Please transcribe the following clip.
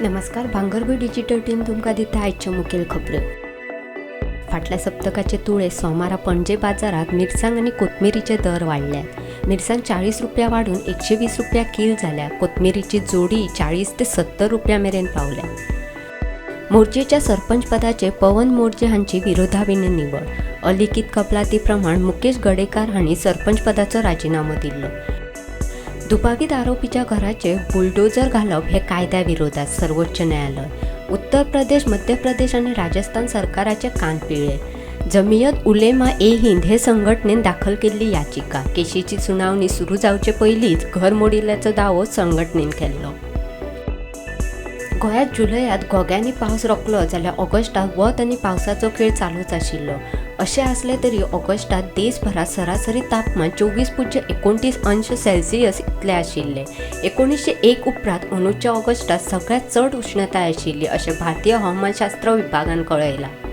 नमस्कार. भांगरभूंय digital team तुमकां दिता आयच्यो मुखेल खबरो. फाटल्या सप्तकाचे तुळे सोमारा पणजे बाजारात मिरसांग आनी कोथमिरीचे दर वाडल्यात. मिरसांग 40 रुपया वाढून 120 रुपया किल जाल्या. कोथमिरीची जोडी 40 ते 70 रुपया मेरेन पावल्या. मोर्चेच्या सरपंच पदाचे पवन मोर्जे हांची विरोधाभास निवड. अलिखित कबलाती प्रमाण मुकेश गडेकार हांणी सरपंच पदाचो राजिनामो दिल्लो. दुबावीत आरोपीच्या घराचे बुलडोजर घालप हे कायद्या विरोधात सर्वोच्च न्यायालय. उत्तर प्रदेश, मध्य प्रदेश आणि राजस्थान सरकाराचे कान पिळले. जमियत उलेमा-ए-हिंद हे संघटनेन दाखल केल्ली याचिका. केशीची सुनावणी सुरू जावचे पयलींच घर मोडिल्ल्याचो दावो संघटनेन केल्लो. गोंयांत जुलयात घोग्यांनी पावस रोखलो जाल्यार ऑगस्टात वत आनी पावसाचो खेळ चालूच आशिल्लो. अशें आसलें तरी ऑगस्टात देशभरात सरासरी तापमान 24.29 इतले आशिल्ले. 1901 उपरांत अंदूच्या ऑगस्टात सगळ्यांत चड उश्णताय आशिल्ली अशें भारतीय हवामानशास्त्र विभागान कळयलां.